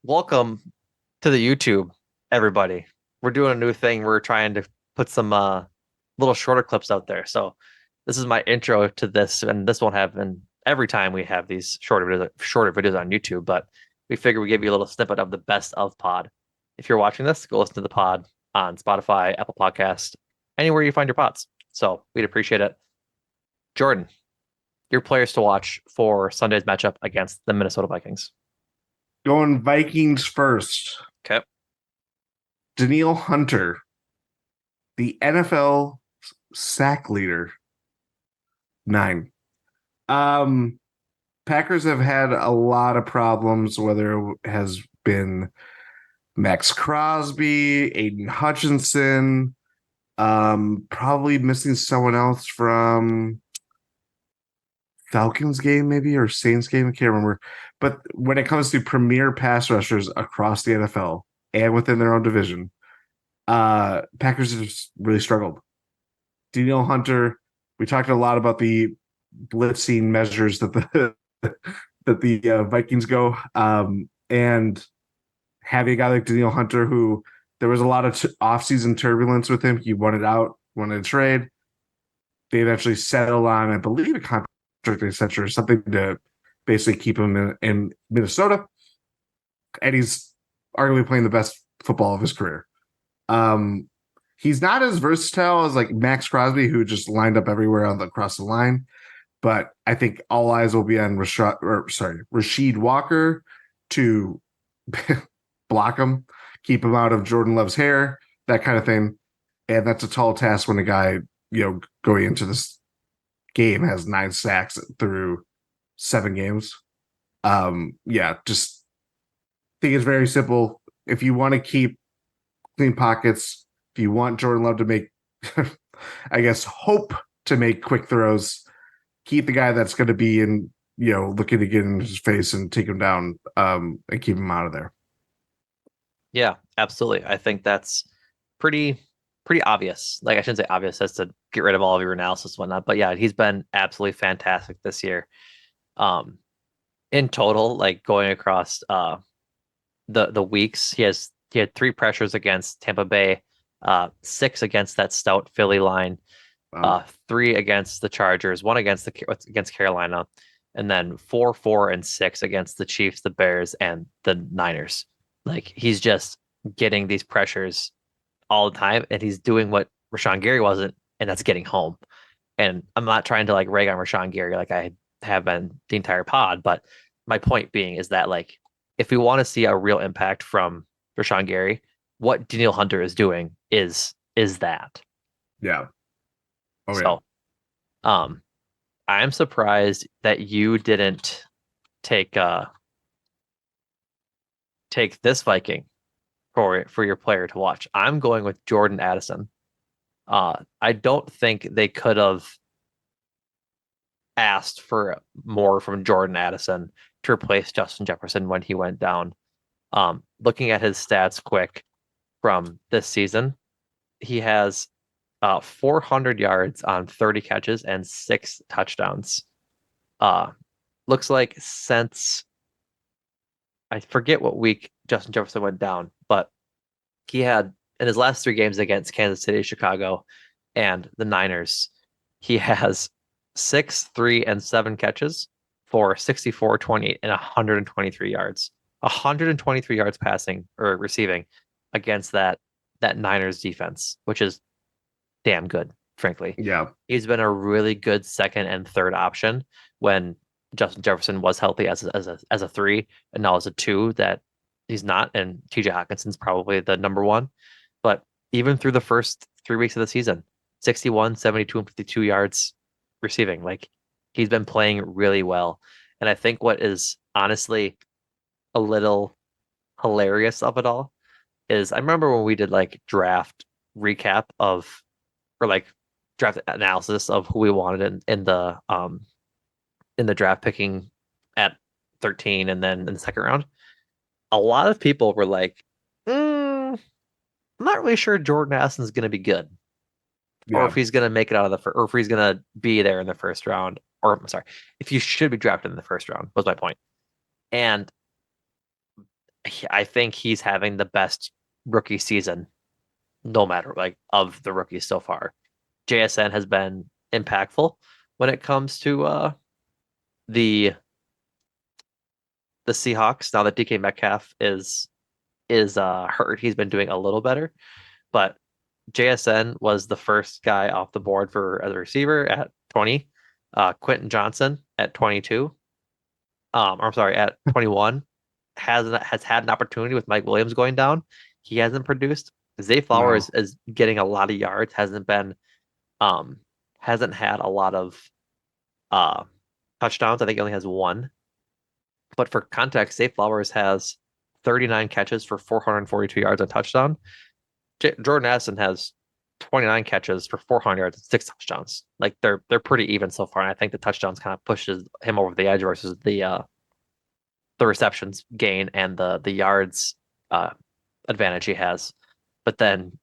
Welcome to the YouTube, everybody. We're doing a new thing. We're trying to put some little shorter clips out there. So this is my intro to this, and this won't happen every time we have these shorter videos on YouTube, but we figure we give you a little snippet of the best of pod. If you're watching this, go listen to the pod on Spotify, Apple Podcast, anywhere you find your pods. So we'd appreciate it. Jordan, your players to watch for Sunday's matchup against the Minnesota Vikings. Going Vikings first. Okay. Danielle Hunter, the NFL sack leader. 9. Packers have had a lot of problems, whether it has been Max Crosby, Aiden Hutchinson, probably missing someone else from Falcons game, maybe, or Saints game. I can't remember. But when it comes to premier pass rushers across the NFL and within their own division, Packers have really struggled. Danielle Hunter, we talked a lot about the blitzing measures that the that the Vikings go, and having a guy like Danielle Hunter, who there was a lot of offseason turbulence with him. He wanted out, wanted to trade. They eventually settled on, I believe, a contract extension or something to basically keep him in Minnesota, and he's arguably playing the best football of his career. He's not as versatile as like Max Crosby, who just lined up everywhere across the line. But I think all eyes will be on Rasheed Walker to block him, keep him out of Jordan Love's hair, that kind of thing. And that's a tall task when a guy, going into this game has 9 sacks through 7 games. Just think it's very simple. If you want to keep clean pockets, if you want Jordan Love to make, I guess, hope to make quick throws, keep the guy that's going to be looking to get in his face and take him down, and keep him out of there. Yeah, absolutely. I think that's pretty obvious. Like, I shouldn't say obvious as to get rid of all of your analysis and whatnot, but yeah, he's been absolutely fantastic this year. In total, like going across the weeks, he had 3 pressures against Tampa Bay, 6 against that stout Philly line, Wow. 3 against the Chargers, 1 against Carolina, and then 4, 4, and 6 against the Chiefs, the Bears, and the Niners. Like, he's just getting these pressures all the time, and he's doing what Rashawn Gary wasn't, and that's getting home. And I'm not trying to like rag on Rashawn Gary like I have been the entire pod, but my point being is that, like, if we want to see a real impact from Rashawn Gary, what Danielle Hunter is doing is that. Yeah. Oh yeah. So, um, I'm surprised that you didn't take take this Viking for your player to watch. I'm going with Jordan Addison. I don't think they could have asked for more from Jordan Addison to replace Justin Jefferson when he went down. Looking at his stats quick from this season, he has 400 yards on 30 catches and 6 touchdowns. Uh, Looks like since I forget what week Justin Jefferson went down, but he had in his last 3 games against Kansas City, Chicago, and the Niners, he has 6, 3, and 7 catches for 64, 28, and 123 yards. 123 yards passing or receiving against that Niners defense, which is damn good, frankly. Yeah. He's been a really good second and third option when Justin Jefferson was healthy as a 3, and now as a 2 that he's not, and TJ Hawkinson's probably the number 1. But even through the first 3 weeks of the season, 61, 72, and 52 yards receiving. Like, he's been playing really well. And I think what is honestly a little hilarious of it all is I remember when we did like draft recap of, or like draft analysis of who we wanted in the draft, picking at 13 and then in the second round. A lot of people were like, I'm not really sure Jordan Addison's going to be good, or if Yeah. he's going to make it out of the first, or if he's going to be there in the first round, or I'm sorry, if you should be drafted in the first round was my point. And I think he's having the best rookie season, no matter like of the rookies so far. JSN has been impactful when it comes to the the Seahawks. Now that DK Metcalf is hurt, he's been doing a little better. But JSN was the first guy off the board for as a receiver at 20. Quentin Johnson at 22. I'm sorry, at 21 has had an opportunity with Mike Williams going down. He hasn't produced. Zay Flowers No. is getting a lot of yards, um hasn't had a lot of uh touchdowns. I think he only has one. But for context, Zay Flowers has 39 catches for 442 yards and touchdown. Jordan Addison has 29 catches for 400 yards and six touchdowns. Like they're pretty even so far. And I think the touchdowns kind of pushes him over the edge versus the receptions gain and the yards uh, advantage he has. But then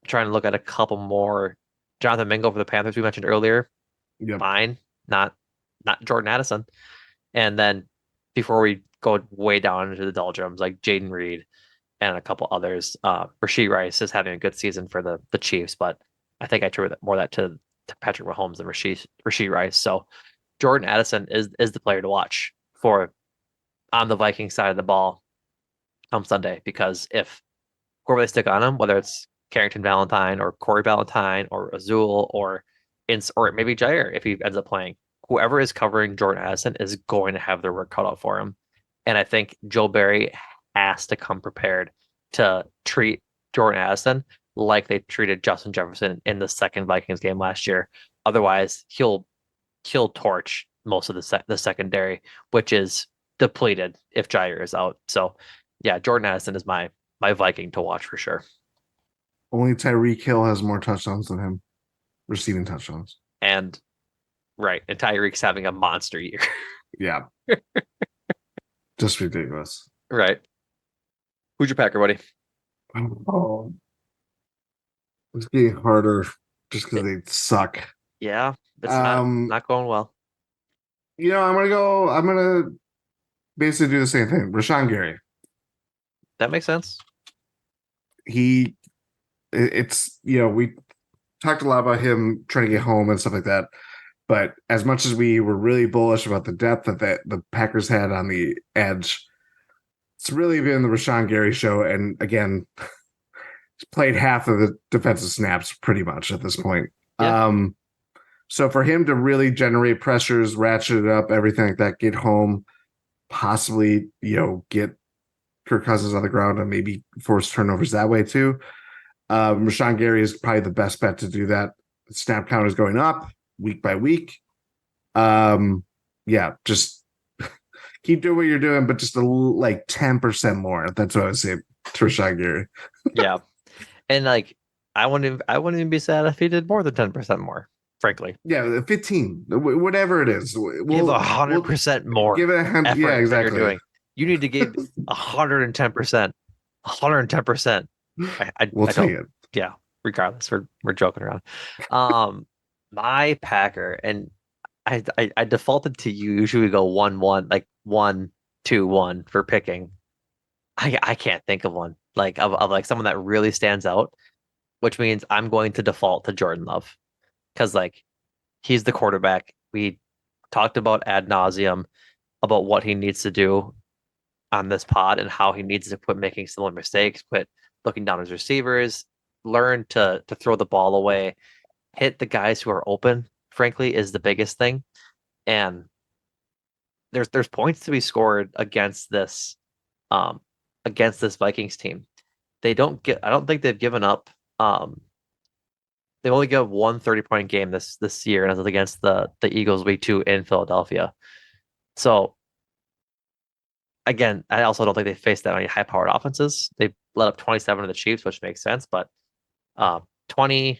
trying to look at a couple more, Jonathan Mingo for the Panthers we mentioned earlier, Yep. fine, not Jordan Addison. And then before we go way down into the doldrums, like Jaden Reed and a couple others, Rashee Rice is having a good season for the Chiefs, but I think I attribute more that to Patrick Mahomes than Rashee Rice. So Jordan Addison is the player to watch for on the Viking side of the ball come Sunday, because if whoever they stick on him, whether it's Carrington Valentine or Corey Valentine or Azul or maybe Jair if he ends up playing, whoever is covering Jordan Addison is going to have their work cut out for him. And I think Joe Barry has to come prepared to treat Jordan Addison like they treated Justin Jefferson in the second Vikings game last year. Otherwise, he'll torch most of the secondary, which is depleted if Jair is out. So yeah, Jordan Addison is my Viking to watch for sure. Only Tyreek Hill has more touchdowns than him, receiving touchdowns. And right, and Tyreek's having a monster year. Yeah. Just ridiculous. Right. Who's your Packer, buddy? Oh, it's getting harder just because It, they suck. yeah, it's not Um, not going well. I'm gonna basically do the same thing. Rashawn Gary. That makes sense. He it's we talked a lot about him trying to get home and stuff like that. But as much as we were really bullish about the depth that the Packers had on the edge, it's really been the Rashawn Gary show. And again, he's played half of the defensive snaps pretty much at this point. Yeah. So for him to really generate pressures, ratchet it up, everything like that, get home, possibly, get Kirk Cousins on the ground and maybe force turnovers that way too. Rashawn Gary is probably the best bet to do that. Snap count is going up week by week. Yeah, just keep doing what you're doing, but just like 10% more. That's what I would say to Rashawn Gary. Yeah. And like I wouldn't even be sad if he did more than 10% more, frankly. Yeah, 15, whatever it is. Give We'll 100% more give it yeah, effort than you're exactly. doing. You need to give 110%. 110%. We'll I take don't, it. yeah, regardless, we're joking around. Um my Packer, and I defaulted to you. Usually we go 1-1, like 1-2-1 for picking. I can't think of one like of like someone that really stands out, which means I'm going to default to Jordan Love because like he's the quarterback. We talked about ad nauseum about what he needs to do on this pod and how he needs to quit making similar mistakes, quit looking down his receivers, learn to throw the ball away, hit the guys who are open, frankly, is the biggest thing. And there's points to be scored um against this Vikings team. I don't think they've given up they've only given one 30-point game this year, and it was against the Eagles week 2 in Philadelphia. So again, I also don't think they faced that many high powered offenses. They let up 27 to the Chiefs, which makes sense, but 20,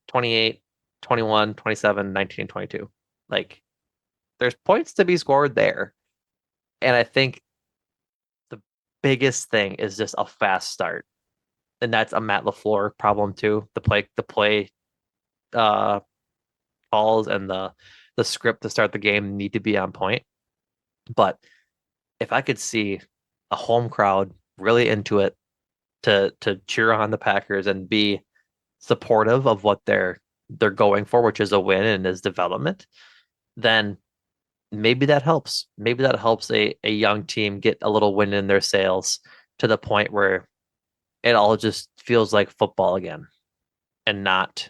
28, 21, 27, 19, and 22. Like there's points to be scored there. And I think the biggest thing is just a fast start. And that's a Matt LaFleur problem too. The play uh calls and the script to start the game need to be on point. But if I could see a home crowd really into it to cheer on the Packers and be supportive of what they're going for, which is a win and is development, then maybe that helps. Maybe that helps a young team get a little wind in their sails to the point where it all just feels like football again and not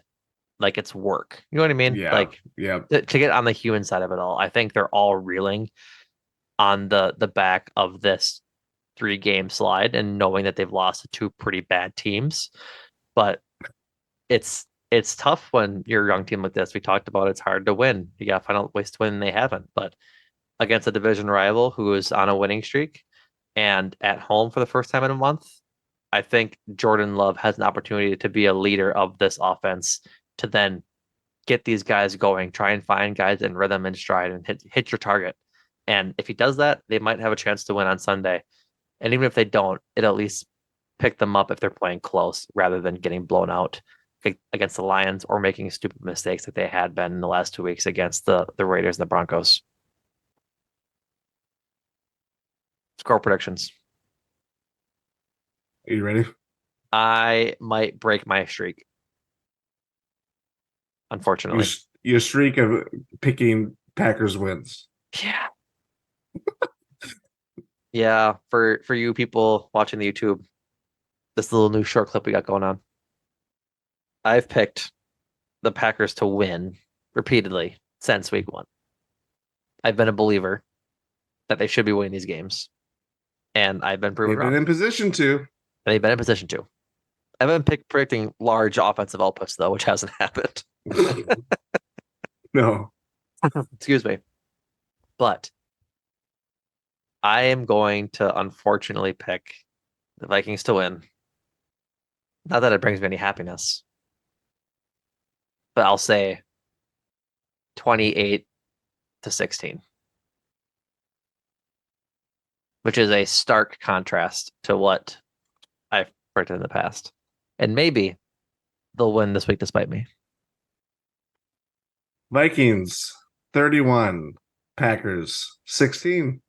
like it's work. You know what I mean? Yeah. Like Yeah. to get on the human side of it all, I think they're all reeling on the back of this 3 game slide and knowing that they've lost to two pretty bad teams. But it's tough when you're a young team like this. We talked about it's hard to win. You got to find out ways to win, and they haven't. But against a division rival who is on a winning streak and at home for the first time in a month, I think Jordan Love has an opportunity to be a leader of this offense to then get these guys going, try and find guys in rhythm and stride and hit your target. And if he does that, they might have a chance to win on Sunday. And even if they don't, it at least pick them up if they're playing close rather than getting blown out against the Lions or making stupid mistakes that they had been in the last 2 weeks against the Raiders and the Broncos. Score predictions. Are you ready? I might break my streak, Your, unfortunately. your streak of picking Packers wins. Yeah. Yeah, for you people watching the YouTube, this little new short clip we got going on. I've picked the Packers to win repeatedly since week 1. I've been a believer that they should be winning these games, and I've been proven They've been wrong. in position to. They've been in position to. I've been predicting large offensive outputs though, which hasn't happened. No. Excuse me, but I am going to unfortunately pick the Vikings to win. Not that it brings me any happiness, but I'll say 28-16, which is a stark contrast to what I've predicted in the past. And maybe they'll win this week despite me. Vikings 31, Packers 16.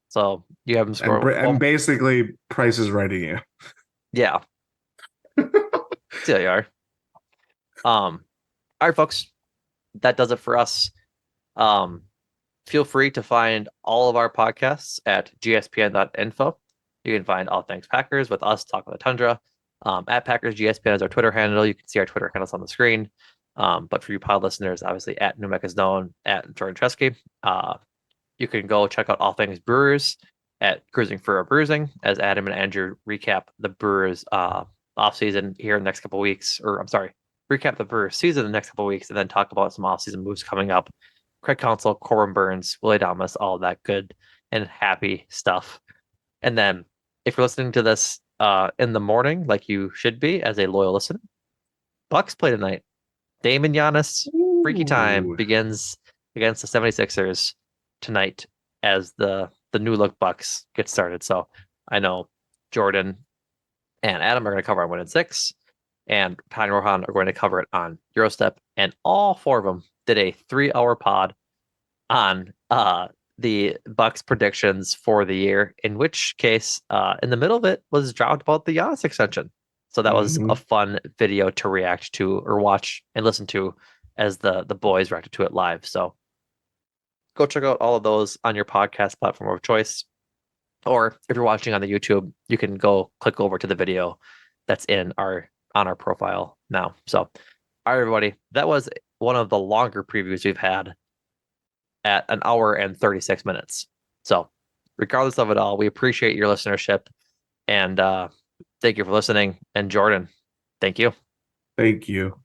So you have them And, score and one. basically, Price is writing you. Yeah. See how you are. All right, folks. That does it for us. Um, feel free to find all of our podcasts at gspn.info. You can find All Things Packers with us, Talk with the Tundra. At Packers GSPN is our Twitter handle. You can see our Twitter handles on the screen. But for you pod listeners, obviously at Numac is known, at Jordan Chesky. You can go check out All Things Brewers at Cruising for a Bruising as Adam and Andrew recap the Brewers off season here in the next couple of weeks, or I'm sorry, recap the Brewers season in the next couple of weeks, and then talk about some off season moves coming up. Craig Counsell, Corbin Burns, Willie Damas, all that good and happy stuff. And then if you're listening to this in the morning, like you should be as a loyal listener, Bucks play tonight. Damon Giannis, freaky time Ooh. begins against the 76ers tonight as the new look Bucks get started. So I know Jordan and Adam are going to cover on Win in 6, and Pat and Rohan are going to cover it on Eurostep, and all 4 of them did a 3-hour pod on the Bucks predictions for the year, in which case in the middle of it was dropped about the Giannis extension. So that was a fun video to react to or watch and listen to as the boys reacted to it live. So go check out all of those on your podcast platform of choice. Or if you're watching on the YouTube, you can go click over to the video that's in our on our profile now. So all right, everybody, that was one of the longer previews we've had at an hour and 36 minutes. So regardless of it all, we appreciate your listenership and thank you for listening. And Jordan, thank you. Thank you.